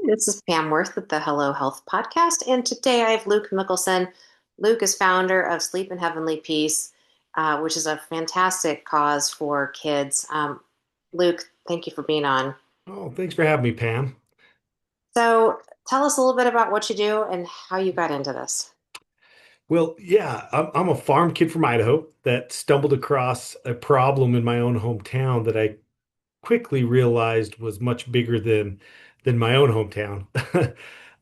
This is Pam Worth with the Hello Health Podcast, and today I have Luke Mickelson. Luke is founder of Sleep in Heavenly Peace, which is a fantastic cause for kids. Luke, thank you for being on. Oh, thanks for having me, Pam. So, tell us a little bit about what you do and how you got into this. Well, yeah, I'm a farm kid from Idaho that stumbled across a problem in my own hometown that I quickly realized was much bigger than my own hometown.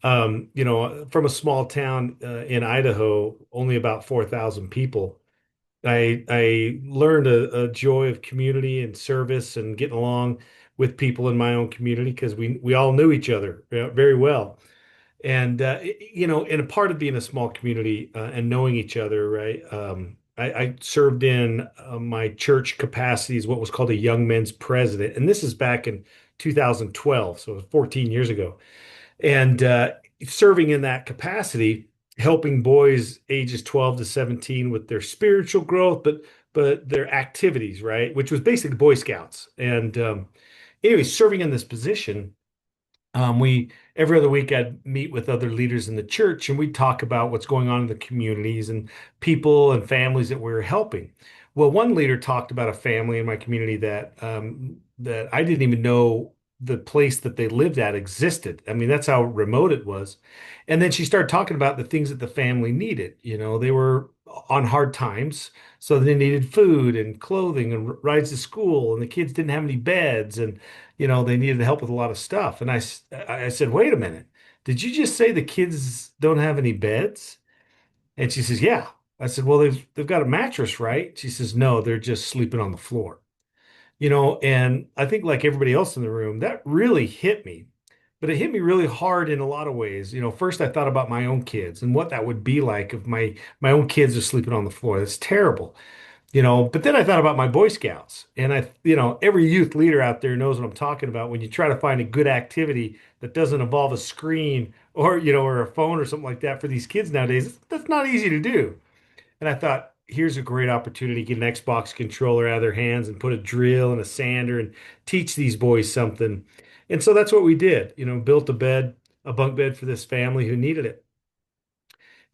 From a small town in Idaho, only about 4,000 people. I learned a joy of community and service and getting along with people in my own community because we all knew each other very well. And a part of being a small community and knowing each other, right? I served in my church capacity as what was called a young men's president, and this is back in 2012, so it was 14 years ago. And serving in that capacity, helping boys ages 12 to 17 with their spiritual growth, but their activities, right? Which was basically Boy Scouts. And anyway, serving in this position. We every other week I'd meet with other leaders in the church and we'd talk about what's going on in the communities and people and families that we're helping. Well, one leader talked about a family in my community that I didn't even know the place that they lived at existed. I mean, that's how remote it was. And then she started talking about the things that the family needed. You know, they were on hard times, so they needed food and clothing and rides to school, and the kids didn't have any beds and they needed help with a lot of stuff. And I said, wait a minute, did you just say the kids don't have any beds? And she says, yeah. I said, well, they've got a mattress, right? She says, no, they're just sleeping on the floor. And I think like everybody else in the room, that really hit me. But it hit me really hard in a lot of ways. First I thought about my own kids and what that would be like if my own kids are sleeping on the floor. That's terrible. But then I thought about my Boy Scouts, and every youth leader out there knows what I'm talking about when you try to find a good activity that doesn't involve a screen or a phone or something like that for these kids nowadays. That's not easy to do. And I thought, here's a great opportunity to get an Xbox controller out of their hands and put a drill and a sander and teach these boys something. And so that's what we did, built a bunk bed for this family who needed it.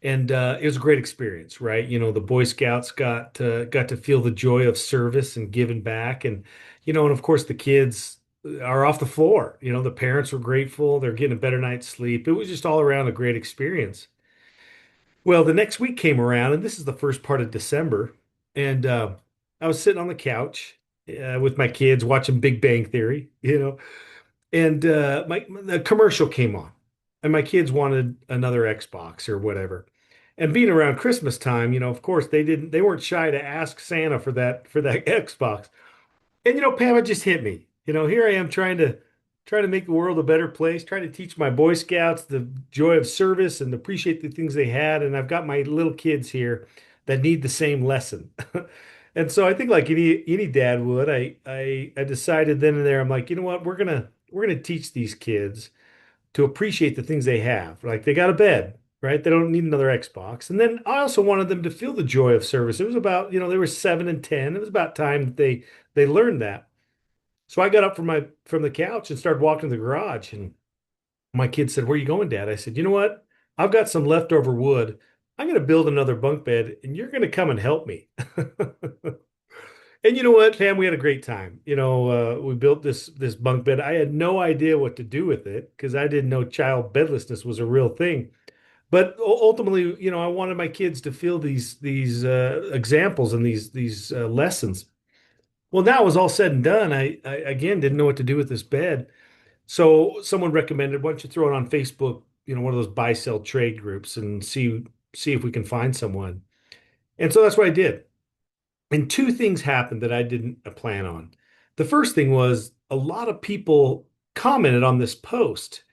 And it was a great experience, right? The Boy Scouts got to feel the joy of service and giving back, and of course the kids are off the floor. The parents were grateful; they're getting a better night's sleep. It was just all around a great experience. Well, the next week came around, and this is the first part of December, and I was sitting on the couch with my kids watching Big Bang Theory, and the commercial came on, and my kids wanted another Xbox or whatever. And being around Christmas time, of course they weren't shy to ask Santa for that Xbox. And Pam, it just hit me. Here I am trying to make the world a better place, trying to teach my Boy Scouts the joy of service and appreciate the things they had. And I've got my little kids here that need the same lesson. And so I think like any dad would, I decided then and there, I'm like, you know what, we're gonna teach these kids to appreciate the things they have. Like they got a bed, right? They don't need another Xbox. And then I also wanted them to feel the joy of service. It was about, they were 7 and 10. It was about time that they learned that. So I got up from the couch and started walking to the garage. And my kid said, "Where are you going, Dad?" I said, "You know what? I've got some leftover wood. I'm going to build another bunk bed, and you're going to come and help me." And you know what, Pam? We had a great time. We built this bunk bed. I had no idea what to do with it because I didn't know child bedlessness was a real thing. But ultimately, I wanted my kids to feel these examples and these lessons. Well, now it was all said and done. I again didn't know what to do with this bed. So someone recommended, why don't you throw it on Facebook, one of those buy sell trade groups and see if we can find someone. And so that's what I did. And two things happened that I didn't plan on. The first thing was a lot of people commented on this post.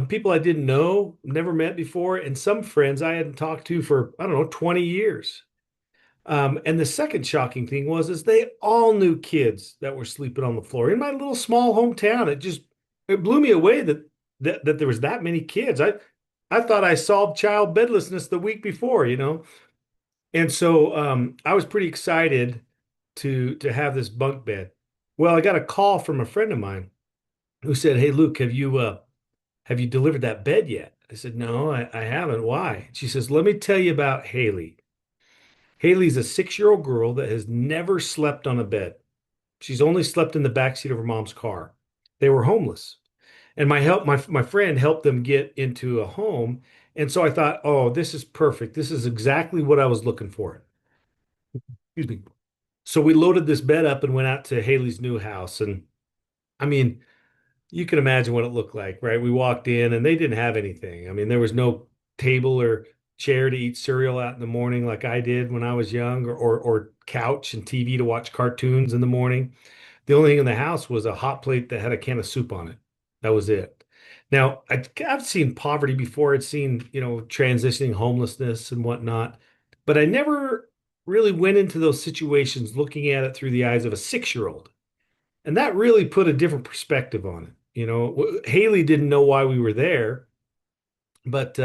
People I didn't know, never met before, and some friends I hadn't talked to for, I don't know, 20 years. And the second shocking thing was is they all knew kids that were sleeping on the floor in my little small hometown. It blew me away that there was that many kids. I thought I solved child bedlessness the week before. And so I was pretty excited to have this bunk bed. Well, I got a call from a friend of mine who said, "Hey, Luke, have you delivered that bed yet? I said, no, I haven't. Why? She says, let me tell you about Haley. Haley's a 6-year-old girl that has never slept on a bed. She's only slept in the backseat of her mom's car. They were homeless. And my friend helped them get into a home. And so I thought, oh, this is perfect. This is exactly what I was looking for. Excuse me. So we loaded this bed up and went out to Haley's new house. And I mean, you can imagine what it looked like, right? We walked in and they didn't have anything. I mean, there was no table or chair to eat cereal out in the morning like I did when I was young, or couch and TV to watch cartoons in the morning. The only thing in the house was a hot plate that had a can of soup on it. That was it. Now, I've seen poverty before. I'd seen, transitioning homelessness and whatnot, but I never really went into those situations looking at it through the eyes of a 6-year-old. And that really put a different perspective on it. Haley didn't know why we were there, but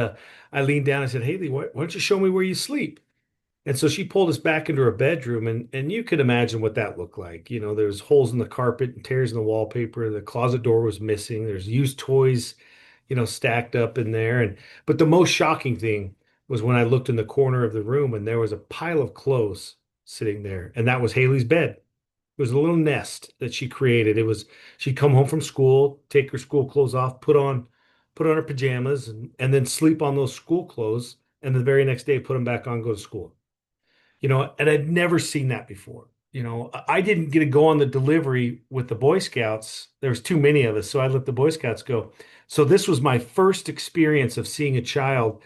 I leaned down and said, Haley, why don't you show me where you sleep? And so she pulled us back into her bedroom, and you could imagine what that looked like. There's holes in the carpet and tears in the wallpaper. The closet door was missing. There's used toys, stacked up in there. But the most shocking thing was when I looked in the corner of the room and there was a pile of clothes sitting there, and that was Haley's bed. It was a little nest that she created. She'd come home from school, take her school clothes off, put on her pajamas, and then sleep on those school clothes, and the very next day put them back on, go to school. And I'd never seen that before. I didn't get to go on the delivery with the Boy Scouts. There was too many of us, so I let the Boy Scouts go. So this was my first experience of seeing a child,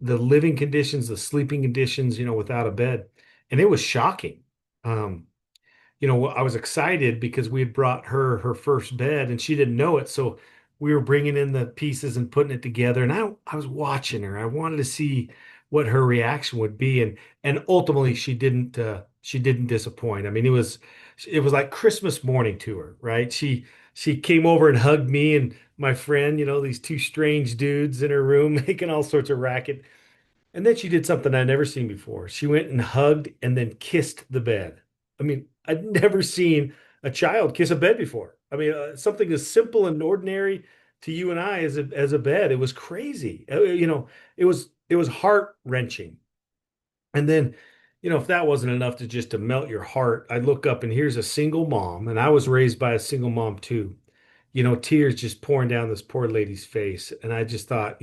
the living conditions, the sleeping conditions, without a bed, and it was shocking. Um, I was excited because we had brought her first bed and she didn't know it. So we were bringing in the pieces and putting it together. And I was watching her. I wanted to see what her reaction would be. And ultimately she didn't disappoint. I mean, it was like Christmas morning to her, right? She came over and hugged me and my friend, these two strange dudes in her room making all sorts of racket. And then she did something I'd never seen before. She went and hugged and then kissed the bed. I mean, I'd never seen a child kiss a bed before. I mean, something as simple and ordinary to you and I as a bed. It was crazy. It was heart wrenching. And then, if that wasn't enough to melt your heart, I look up and here's a single mom, and I was raised by a single mom too. Tears just pouring down this poor lady's face, and I just thought,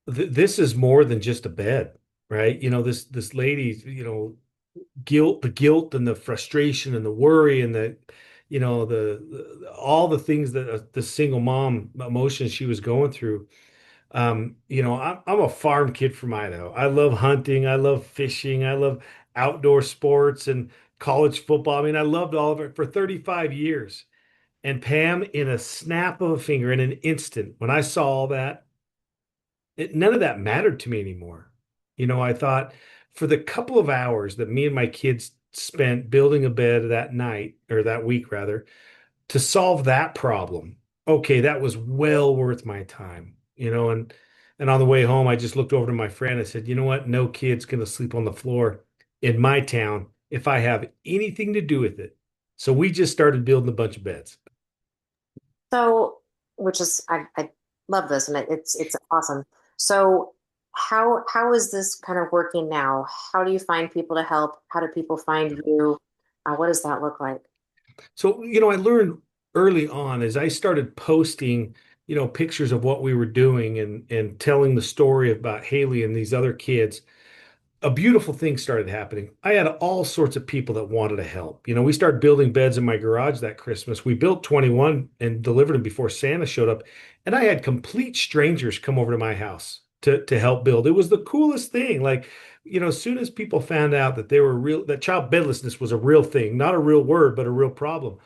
this is more than just a bed, right? This lady, the guilt and the frustration and the worry and all the things that the single mom emotions she was going through. I'm a farm kid from Idaho. I love hunting. I love fishing. I love outdoor sports and college football. I mean, I loved all of it for 35 years. And Pam, in a snap of a finger, in an instant, when I saw all that, none of that mattered to me anymore. I thought for the couple of hours that me and my kids spent building a bed that night, or that week rather, to solve that problem, okay, that was well worth my time. And on the way home, I just looked over to my friend. I said, you know what? No kid's gonna sleep on the floor in my town if I have anything to do with it. So we just started building a bunch of beds. So, which is I love this and it's awesome. So how is this kind of working now? How do you find people to help? How do people find you? What does that look like? So, I learned early on as I started posting, pictures of what we were doing and telling the story about Haley and these other kids, a beautiful thing started happening. I had all sorts of people that wanted to help. We started building beds in my garage that Christmas. We built 21 and delivered them before Santa showed up. And I had complete strangers come over to my house to help build. It was the coolest thing. Like, as soon as people found out that child bedlessness was a real thing, not a real word, but a real problem,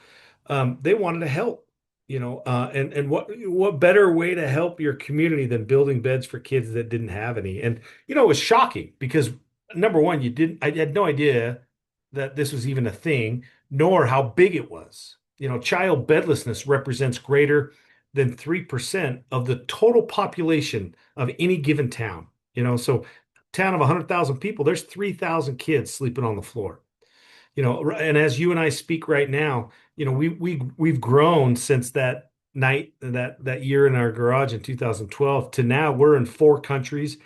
they wanted to help. And what better way to help your community than building beds for kids that didn't have any? And it was shocking because number one, I had no idea that this was even a thing, nor how big it was. Child bedlessness represents greater than 3% of the total population of any given town. So town of 100,000 people, there's 3,000 kids sleeping on the floor. And as you and I speak right now, we've grown since that night that year in our garage in 2012 to now we're in 4 countries.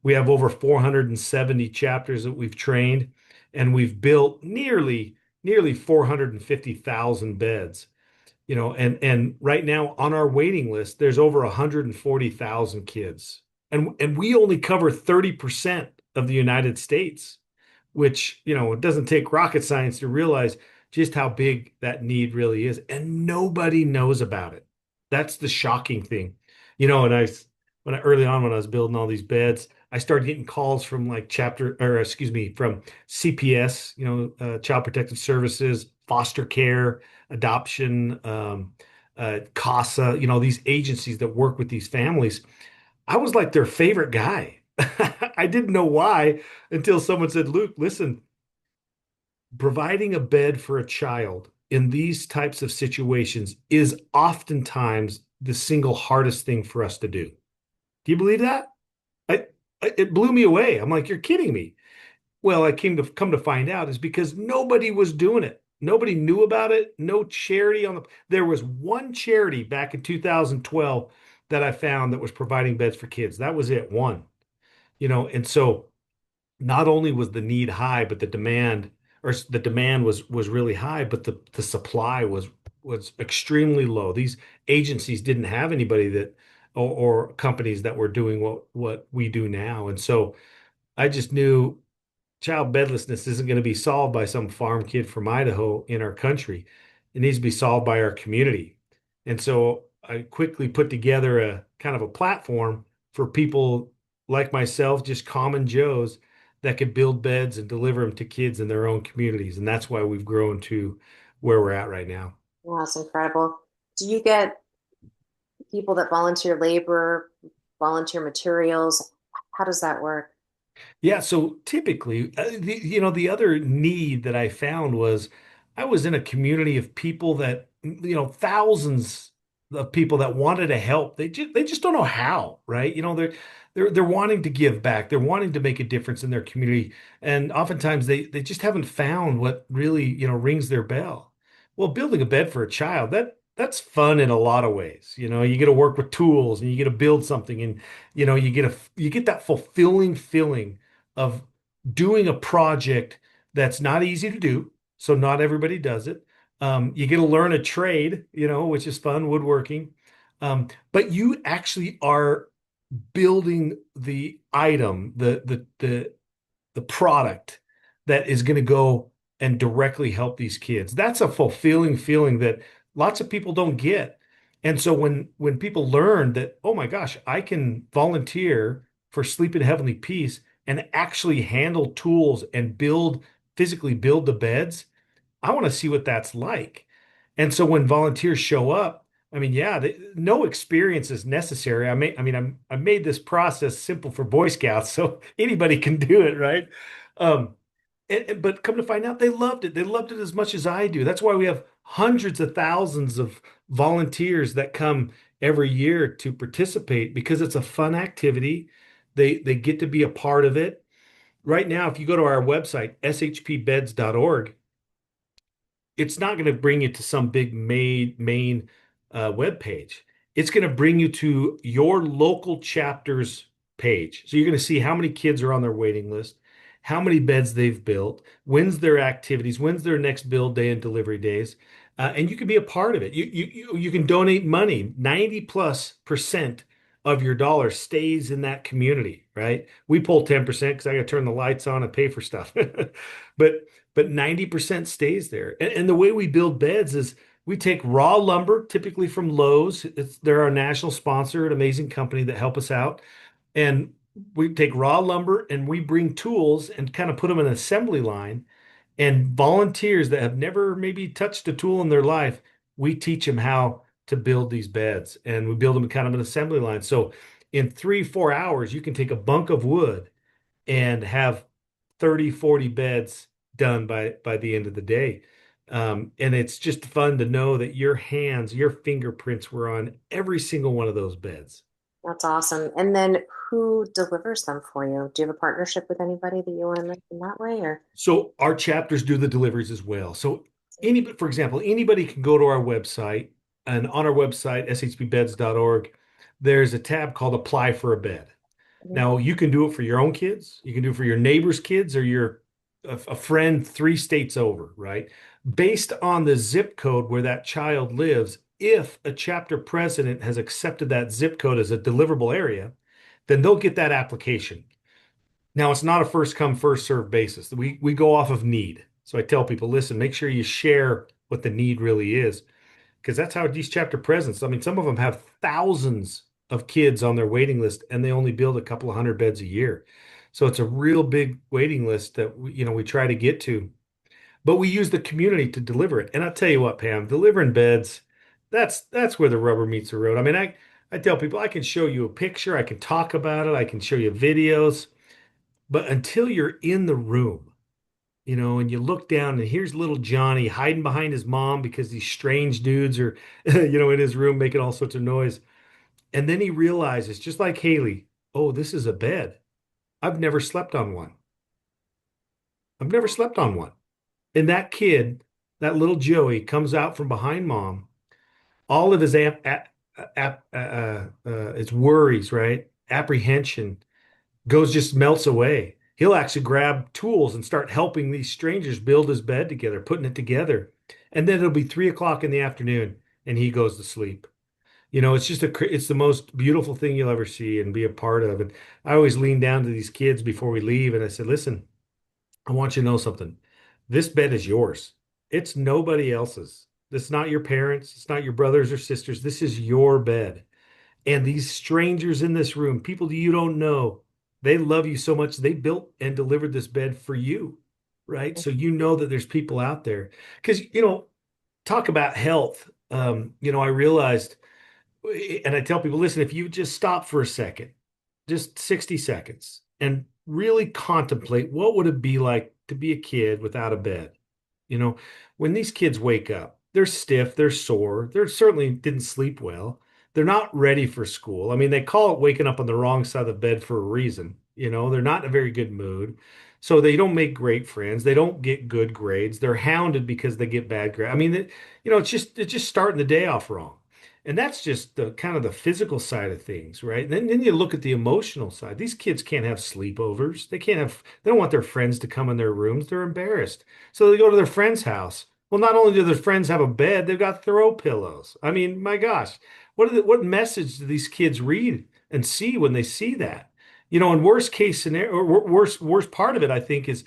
We have over 470 chapters that we've trained, and we've built nearly 450,000 beds. And right now on our waiting list, there's over 140,000 kids. And we only cover 30% of the United States, which, it doesn't take rocket science to realize just how big that need really is. And nobody knows about it. That's the shocking thing. And early on when I was building all these beds, I started getting calls from like from CPS, Child Protective Services, foster care, adoption, CASA, these agencies that work with these families. I was like their favorite guy. I didn't know why until someone said, Luke, listen, providing a bed for a child in these types of situations is oftentimes the single hardest thing for us to do. Do you believe that? I, it blew me away. I'm like, you're kidding me. Well, I came to come to find out is because nobody was doing it. Nobody knew about it. No charity there was one charity back in 2012 that I found that was providing beds for kids. That was it, one. And so not only was the need high, but the demand was really high, but the supply was extremely low. These agencies didn't have anybody or companies that were doing what we do now. And so I just knew child bedlessness isn't going to be solved by some farm kid from Idaho in our country. It needs to be solved by our community. And so I quickly put together a kind of a platform for people like myself, just common Joes that could build beds and deliver them to kids in their own communities. And that's why we've grown to where we're at right now. Wow, that's incredible. Do you get people that volunteer labor, volunteer materials? How does that work? Yeah, so typically, the other need that I found was I was in a community of people that, thousands of people that wanted to help. They just don't know how, right? They're wanting to give back. They're wanting to make a difference in their community, and oftentimes they just haven't found what really, rings their bell. Well, building a bed for a child, that's fun in a lot of ways. You get to work with tools and you get to build something, and you get that fulfilling feeling of doing a project that's not easy to do. So not everybody does it. You get to learn a trade, which is fun, woodworking. But you actually are building the item, the product that is going to go and directly help these kids. That's a fulfilling feeling that lots of people don't get. And so when people learn that, oh my gosh, I can volunteer for Sleep in Heavenly Peace and actually handle tools and physically build the beds, I want to see what that's like. And so when volunteers show up, I mean, yeah, no experience is necessary. I made this process simple for Boy Scouts, so anybody can do it, right? Um, but come to find out, they loved it. They loved it as much as I do. That's why we have hundreds of thousands of volunteers that come every year to participate because it's a fun activity. They get to be a part of it. Right now, if you go to our website, shpbeds.org, it's not going to bring you to some big main web page. It's going to bring you to your local chapter's page. So you're going to see how many kids are on their waiting list, how many beds they've built, when's their activities, when's their next build day and delivery days, and you can be a part of it. You can donate money. 90+% of your dollar stays in that community, right? We pull 10% because I got to turn the lights on and pay for stuff, but 90% stays there. And the way we build beds is we take raw lumber, typically from Lowe's. They're our national sponsor, an amazing company that help us out. And we take raw lumber and we bring tools and kind of put them in an assembly line. And volunteers that have never maybe touched a tool in their life, we teach them how to build these beds. And we build them in kind of an assembly line. So in 3, 4 hours, you can take a bunk of wood and have 30, 40 beds done by the end of the day. And it's just fun to know that your hands, your fingerprints were on every single one of those beds. That's awesome. And then who delivers them for you? Do you have a partnership with anybody that you want to mention that way, or? So our chapters do the deliveries as well. So for example, anybody can go to our website and on our website, shpbeds.org, there's a tab called Apply for a Bed. Now, you can do it for your own kids, you can do it for your neighbor's kids, or your a friend 3 states over, right? Based on the zip code where that child lives, if a chapter president has accepted that zip code as a deliverable area, then they'll get that application. Now, it's not a first come, first served basis. We go off of need. So I tell people, listen, make sure you share what the need really is, because that's how these chapter presidents, I mean, some of them have thousands of kids on their waiting list and they only build a couple of hundred beds a year. So it's a real big waiting list that we try to get to. But we use the community to deliver it. And I'll tell you what, Pam, delivering beds, that's where the rubber meets the road. I mean, I tell people I can show you a picture, I can talk about it, I can show you videos, but until you're in the room, and you look down and here's little Johnny hiding behind his mom because these strange dudes are, in his room making all sorts of noise. And then he realizes, just like Haley, oh, this is a bed. I've never slept on one. I've never slept on one. And that kid, that little Joey, comes out from behind mom. All of his his worries, right? Apprehension just melts away. He'll actually grab tools and start helping these strangers build his bed together, putting it together. And then it'll be 3 o'clock in the afternoon and he goes to sleep. It's the most beautiful thing you'll ever see and be a part of. And I always lean down to these kids before we leave and I said, listen, I want you to know something. This bed is yours. It's nobody else's. It's not your parents. It's not your brothers or sisters. This is your bed. And these strangers in this room, people that you don't know, they love you so much. They built and delivered this bed for you, right? So you know that there's people out there. Because, talk about health. I realized, and I tell people, listen, if you just stop for a second, just 60 seconds, and really contemplate what would it be like to be a kid without a bed? You know, when these kids wake up, they're stiff, they're sore, they certainly didn't sleep well. They're not ready for school. I mean, they call it waking up on the wrong side of the bed for a reason. They're not in a very good mood. So they don't make great friends. They don't get good grades. They're hounded because they get bad grades. I mean, it's just starting the day off wrong. And that's just the kind of the physical side of things, right? Then you look at the emotional side. These kids can't have sleepovers. They don't want their friends to come in their rooms. They're embarrassed. So they go to their friend's house. Well, not only do their friends have a bed, they've got throw pillows. I mean, my gosh, what message do these kids read and see when they see that? And worst case scenario, or worst part of it, I think, is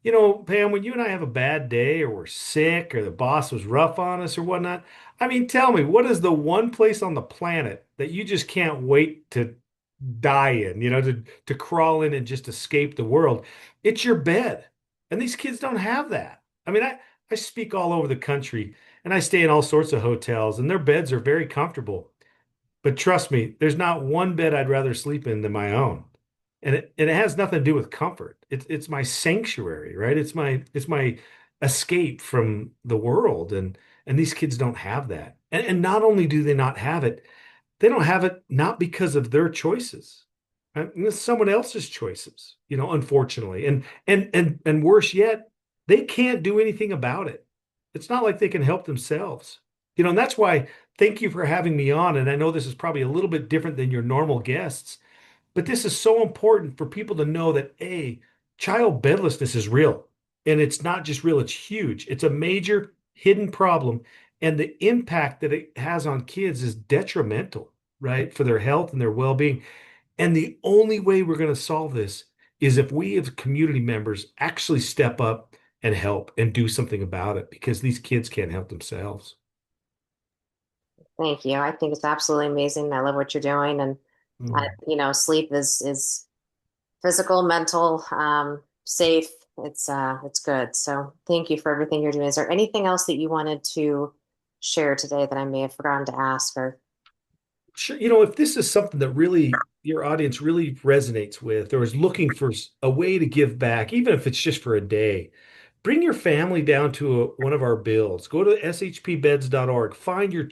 Pam, when you and I have a bad day or we're sick or the boss was rough on us or whatnot, I mean, tell me, what is the one place on the planet that you just can't wait to die in, to crawl in and just escape the world? It's your bed. And these kids don't have that. I mean, I speak all over the country and I stay in all sorts of hotels and their beds are very comfortable. But trust me, there's not one bed I'd rather sleep in than my own. And it has nothing to do with comfort. It's my sanctuary, right? It's my escape from the world. And these kids don't have that. And not only do they not have it, they don't have it not because of their choices. Right? It's someone else's choices, unfortunately. And worse yet, they can't do anything about it. It's not like they can help themselves. And that's why thank you for having me on. And I know this is probably a little bit different than your normal guests, but this is so important for people to know that child bedlessness is real. And it's not just real, it's huge. It's a major hidden problem. And the impact that it has on kids is detrimental, right? For their health and their well-being. And the only way we're going to solve this is if we as community members actually step up and help and do something about it because these kids can't help themselves. Thank you. I think it's absolutely amazing. I love what you're doing, and Mm. sleep is physical, mental, safe. It's good. So thank you for everything you're doing. Is there anything else that you wanted to share today that I may have forgotten to ask? Or Sure, if this is something that really your audience really resonates with or is looking for a way to give back, even if it's just for a day, bring your family down to one of our builds. Go to shpbeds.org, find your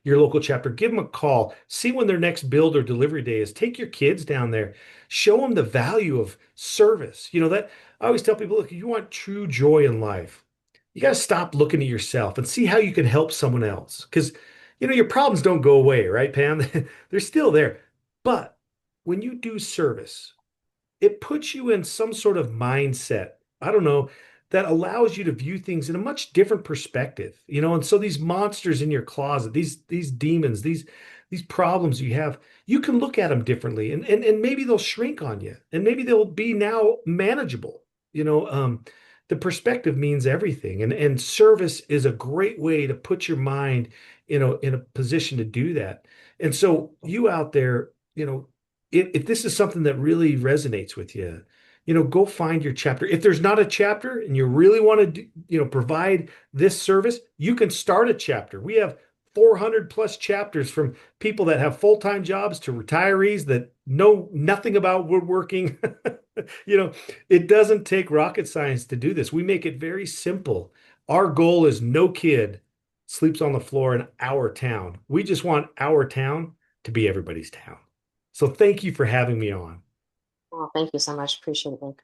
local chapter, give them a call, see when their next build or delivery day is. Take your kids down there, show them the value of service. That I always tell people, look, if you want true joy in life, you got to stop looking at yourself and see how you can help someone else. Because your problems don't go away, right, Pam? They're still there. But when you do service, it puts you in some sort of mindset. I don't know, that allows you to view things in a much different perspective, and so these monsters in your closet, these demons, these problems you have, you can look at them differently, and maybe they'll shrink on you, and maybe they'll be now manageable. The perspective means everything, and service is a great way to put your mind in a position to do that. And so you out there, if this is something that really resonates with you, go find your chapter. If there's not a chapter and you really want to, provide this service, you can start a chapter. We have 400 plus chapters, from people that have full-time jobs to retirees that know nothing about woodworking. It doesn't take rocket science to do this. We make it very simple. Our goal is no kid sleeps on the floor in our town. We just want our town to be everybody's town. So thank you for having me on. Well, thank you so much. Appreciate it, Luke.